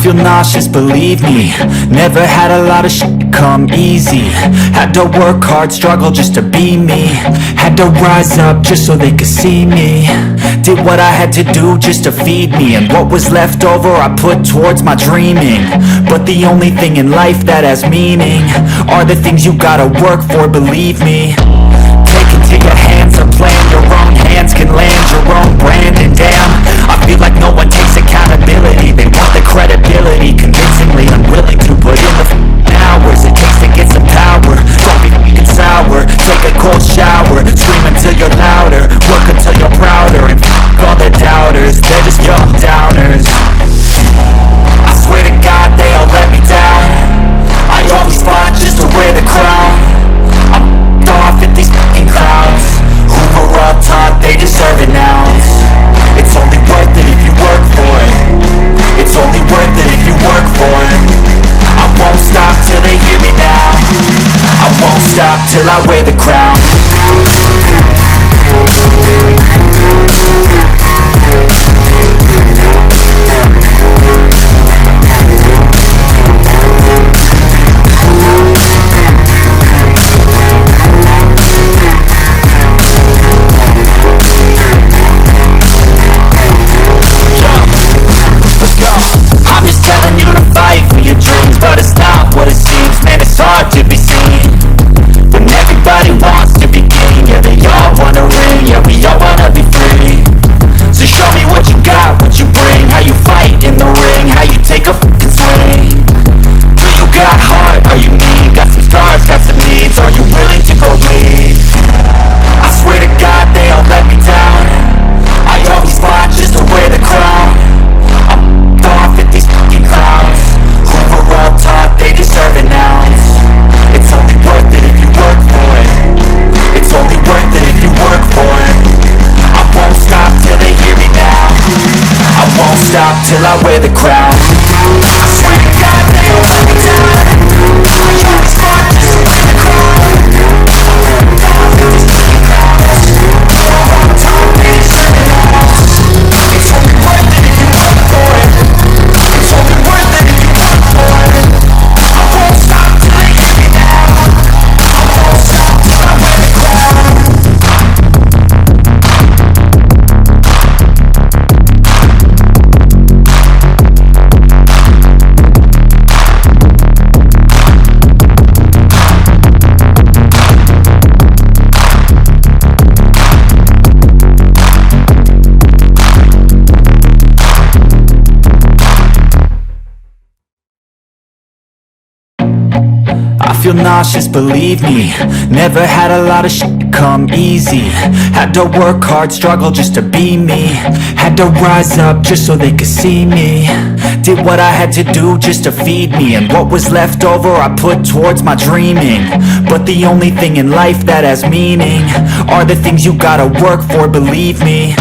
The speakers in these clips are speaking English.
feel nauseous, believe me. Never had a lot of shit come easy. Had to work hard, struggle just to be me. Had to rise up just so they could see me. Did what I had to do just to feed me, and what was left over I put towards my dreaming. But the only thing in life that has meaning are the things you gotta work for, believe me. Take into your hands a plan, your own hands can land your own brand. And damn, I feel like no one takes accountability. They want the credibility, convincingly unwilling to put in the hours it takes to get some power. Don't be f***ing sour, take a cold shower, scream until you're louder, work until you're prouder, and f*** all the doubters, they're just young downers. I swear to God they all let me down. I always fought just to wear the crown. I'm off at these f***ing clowns who were all taught they deserve an ounce. It's only worth it if you work for it. It's only worth it if you work for it. I won't stop till they hear me now. I won't stop till I wear the crown. To be seen when everybody wants to be king. Yeah, they all wanna ring. Yeah, we all wanna be free. So show me what you got, what you bring, how you fight in the ring, how you take a fucking swing. Do you got heart? Are you mean? Got some scars, got some needs? Are you willing to go lead? I swear to God they all let me down. I always fought just to wear the crown. I'm off at these fucking clowns who were all taught they deserve an ounce. It's only worth it if you work for it. It's only worth it if you work for it. I won't stop till they hear me now. I won't stop till I wear the crown. I swear to God they don't let me down. I always fought just to wear the crown. It's only worth it if you work for it. It's only worth it if you work for it. I won't stop till they hear me now. I won't stop till I wear the crown. I feel nauseous, believe me. Never had a lot of shit come easy. Had to work hard, struggle just to be me. Had to rise up just so they could see me. Did what I had to do just to feed me, and what was left over I put towards my dreaming. But the only thing in life that has meaning are the things you gotta work for, believe me.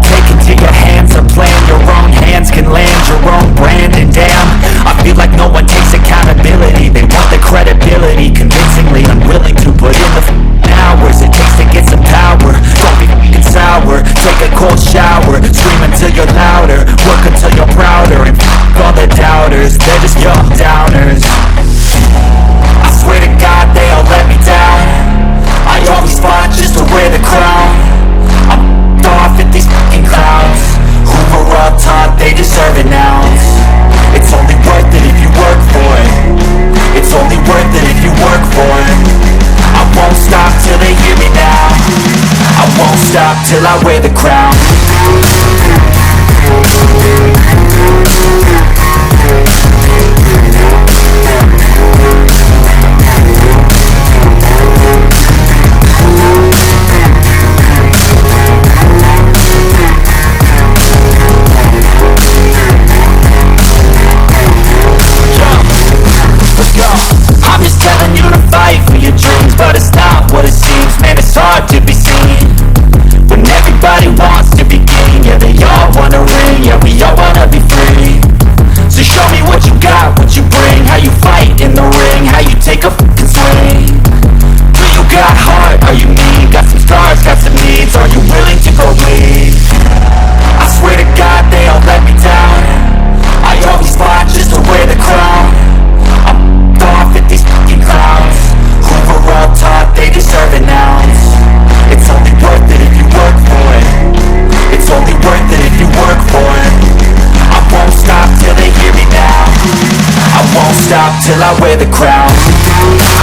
Take into your hands a plan, your own hands can land your own brand. And damn, I feel like no one takes accountability. They want the credibility, convincingly unwilling to put in the hours it takes to get some power. Don't be f***ing sour, take a cold shower, scream until you're louder, work until you're prouder, and f*** all the doubters, they're just young downers. I swear to God they all let me down. I always fought just to wear the crown. I'm off at these fucking clowns who were all taught they deserve an ounce. It's only worth it if you work for it. It's only worth it if you work for it. I won't stop till they hear me now. I won't stop till I wear the crown. But it's not what it seems, man, it's hard to be seen when everybody wants won't stop till I wear the crown.